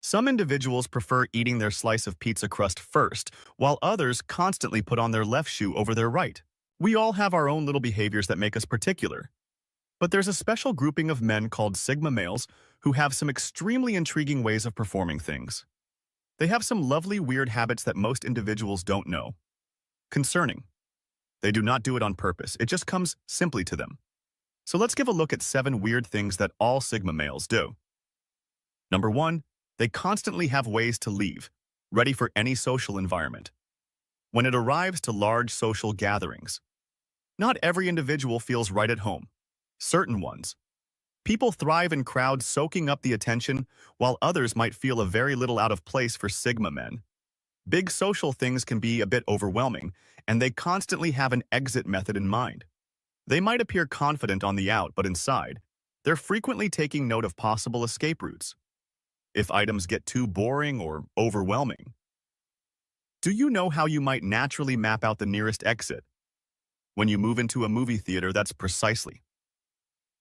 Some individuals prefer eating their slice of pizza crust first, while others constantly put on their left shoe over their right. We all have our own little behaviors that make us particular. But there's a special grouping of men called Sigma males who have some extremely intriguing ways of performing things. They have some lovely weird habits that most individuals don't know. Concerning. They do not do it on purpose, it just comes simply to them. So let's give a look at 7 weird things that all Sigma males do. Number 1, they constantly have ways to leave, ready for any social environment. When it arrives to large social gatherings, not every individual feels right at home. Certain ones. People thrive in crowds soaking up the attention, while others might feel a very little out of place for Sigma men. Big social things can be a bit overwhelming, and they constantly have an exit method in mind. They might appear confident on the out, but inside, they're frequently taking note of possible escape routes. If items get too boring or overwhelming. Do you know how you might naturally map out the nearest exit? When you move into a movie theater, that's precisely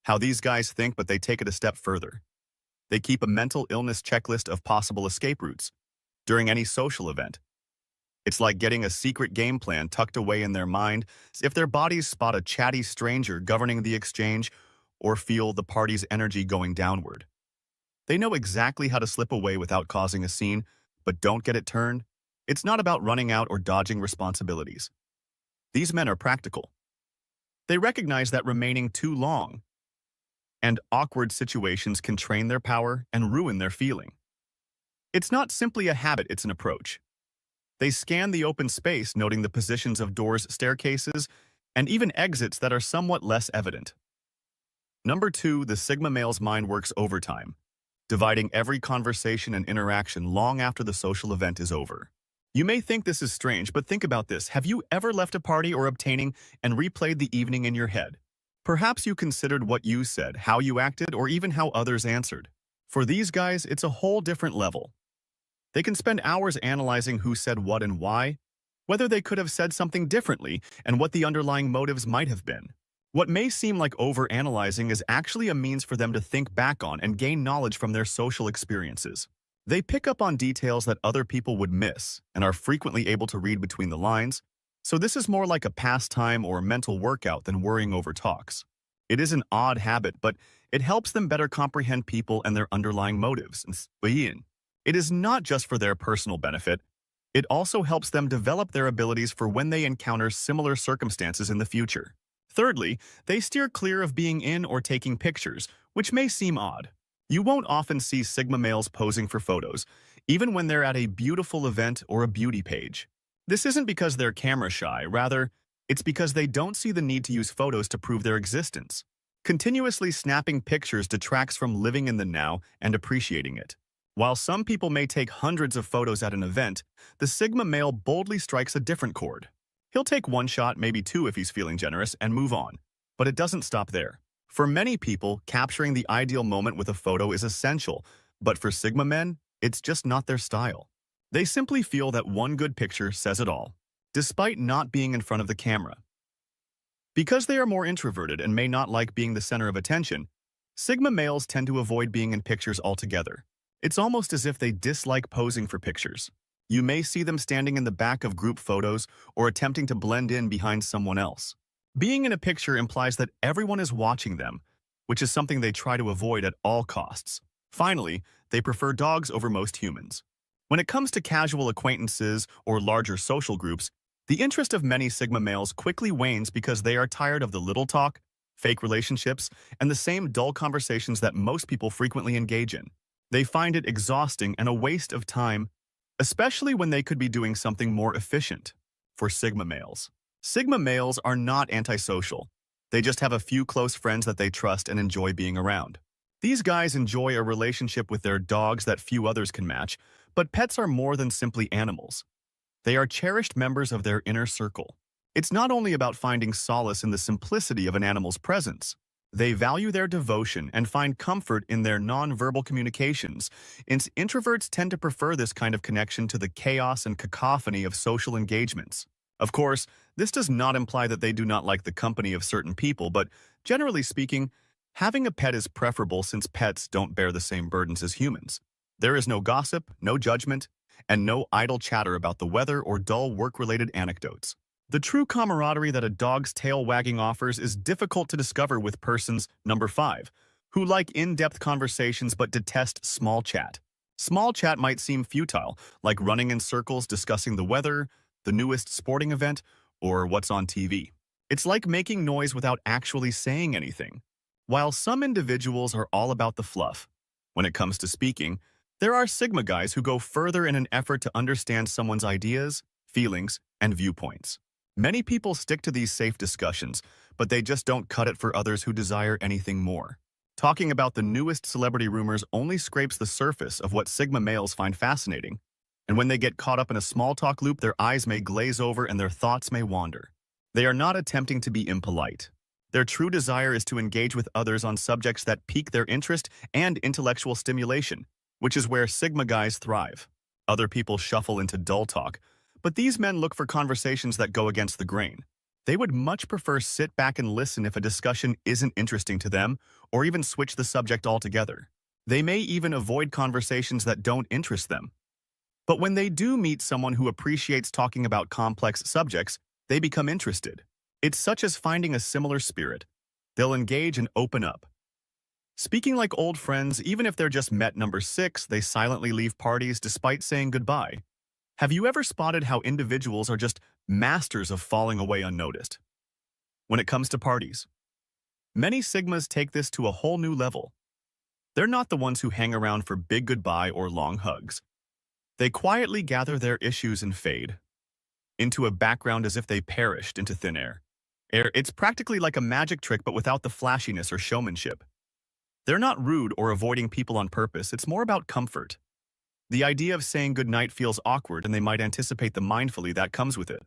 how these guys think, but they take it a step further. They keep a mental illness checklist of possible escape routes during any social event. It's like getting a secret game plan tucked away in their mind if their bodies spot a chatty stranger governing the exchange or feel the party's energy going downward. They know exactly how to slip away without causing a scene, but don't get it turned. It's not about running out or dodging responsibilities. These men are practical. They recognize that remaining too long and awkward situations can train their power and ruin their feeling. It's not simply a habit, it's an approach. They scan the open space, noting the positions of doors, staircases, and even exits that are somewhat less evident. Number 2, the Sigma male's mind works overtime, dividing every conversation and interaction long after the social event is over. You may think this is strange, but think about this. Have you ever left a party or obtaining and replayed the evening in your head? Perhaps you considered what you said, how you acted, or even how others answered. For these guys, it's a whole different level. They can spend hours analyzing who said what and why, whether they could have said something differently, and what the underlying motives might have been. What may seem like over-analyzing is actually a means for them to think back on and gain knowledge from their social experiences. They pick up on details that other people would miss and are frequently able to read between the lines, so this is more like a pastime or mental workout than worrying over talks. It is an odd habit, but it helps them better comprehend people and their underlying motives. It is not just for their personal benefit, it also helps them develop their abilities for when they encounter similar circumstances in the future. Thirdly, they steer clear of being in or taking pictures, which may seem odd. You won't often see Sigma males posing for photos, even when they're at a beautiful event or a beauty page. This isn't because they're camera shy, rather, it's because they don't see the need to use photos to prove their existence. Continuously snapping pictures detracts from living in the now and appreciating it. While some people may take hundreds of photos at an event, the Sigma male boldly strikes a different chord. He'll take one shot, maybe 2 if he's feeling generous, and move on. But it doesn't stop there. For many people, capturing the ideal moment with a photo is essential, but for Sigma men, it's just not their style. They simply feel that one good picture says it all, despite not being in front of the camera. Because they are more introverted and may not like being the center of attention, Sigma males tend to avoid being in pictures altogether. It's almost as if they dislike posing for pictures. You may see them standing in the back of group photos or attempting to blend in behind someone else. Being in a picture implies that everyone is watching them, which is something they try to avoid at all costs. Finally, they prefer dogs over most humans. When it comes to casual acquaintances or larger social groups, the interest of many Sigma males quickly wanes because they are tired of the little talk, fake relationships, and the same dull conversations that most people frequently engage in. They find it exhausting and a waste of time, especially when they could be doing something more efficient. For Sigma males, Sigma males are not antisocial. They just have a few close friends that they trust and enjoy being around. These guys enjoy a relationship with their dogs that few others can match, but pets are more than simply animals. They are cherished members of their inner circle. It's not only about finding solace in the simplicity of an animal's presence. They value their devotion and find comfort in their non-verbal communications. Introverts tend to prefer this kind of connection to the chaos and cacophony of social engagements. Of course, this does not imply that they do not like the company of certain people, but generally speaking, having a pet is preferable since pets don't bear the same burdens as humans. There is no gossip, no judgment, and no idle chatter about the weather or dull work-related anecdotes. The true camaraderie that a dog's tail wagging offers is difficult to discover with persons, number 5, who like in-depth conversations but detest small chat. Small chat might seem futile, like running in circles discussing the weather, the newest sporting event, or what's on TV. It's like making noise without actually saying anything. While some individuals are all about the fluff, when it comes to speaking, there are Sigma guys who go further in an effort to understand someone's ideas, feelings, and viewpoints. Many people stick to these safe discussions, but they just don't cut it for others who desire anything more. Talking about the newest celebrity rumors only scrapes the surface of what Sigma males find fascinating, and when they get caught up in a small talk loop, their eyes may glaze over and their thoughts may wander. They are not attempting to be impolite. Their true desire is to engage with others on subjects that pique their interest and intellectual stimulation, which is where Sigma guys thrive. Other people shuffle into dull talk, but these men look for conversations that go against the grain. They would much prefer sit back and listen if a discussion isn't interesting to them, or even switch the subject altogether. They may even avoid conversations that don't interest them. But when they do meet someone who appreciates talking about complex subjects, they become interested. It's such as finding a similar spirit. They'll engage and open up. Speaking like old friends, even if they're just met number 6, they silently leave parties despite saying goodbye. Have you ever spotted how individuals are just masters of falling away unnoticed? When it comes to parties, many Sigmas take this to a whole new level. They're not the ones who hang around for big goodbye or long hugs. They quietly gather their issues and fade into a background as if they perished into thin air. It's practically like a magic trick but without the flashiness or showmanship. They're not rude or avoiding people on purpose, it's more about comfort. The idea of saying goodnight feels awkward and they might anticipate the mindfully that comes with it.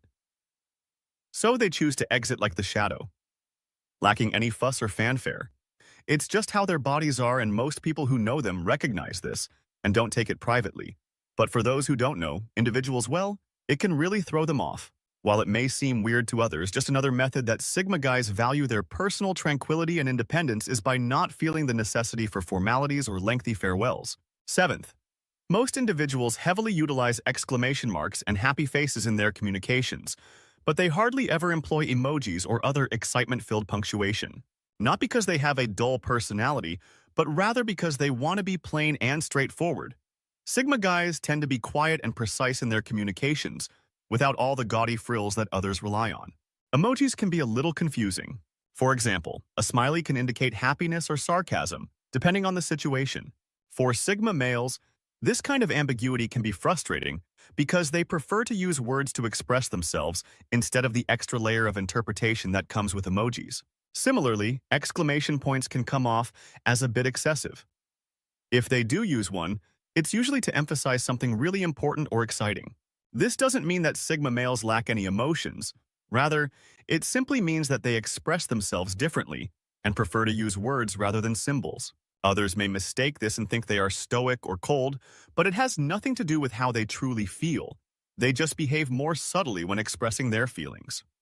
So they choose to exit like the shadow, lacking any fuss or fanfare. It's just how their bodies are, and most people who know them recognize this and don't take it privately. But for those who don't know, individuals, well, it can really throw them off. While it may seem weird to others, just another method that Sigma guys value their personal tranquility and independence is by not feeling the necessity for formalities or lengthy farewells. 7th, most individuals heavily utilize exclamation marks and happy faces in their communications, but they hardly ever employ emojis or other excitement-filled punctuation. Not because they have a dull personality, but rather because they want to be plain and straightforward. Sigma guys tend to be quiet and precise in their communications, without all the gaudy frills that others rely on. Emojis can be a little confusing. For example, a smiley can indicate happiness or sarcasm, depending on the situation. For Sigma males, this kind of ambiguity can be frustrating because they prefer to use words to express themselves instead of the extra layer of interpretation that comes with emojis. Similarly, exclamation points can come off as a bit excessive. If they do use one, it's usually to emphasize something really important or exciting. This doesn't mean that Sigma males lack any emotions. Rather, it simply means that they express themselves differently and prefer to use words rather than symbols. Others may mistake this and think they are stoic or cold, but it has nothing to do with how they truly feel. They just behave more subtly when expressing their feelings.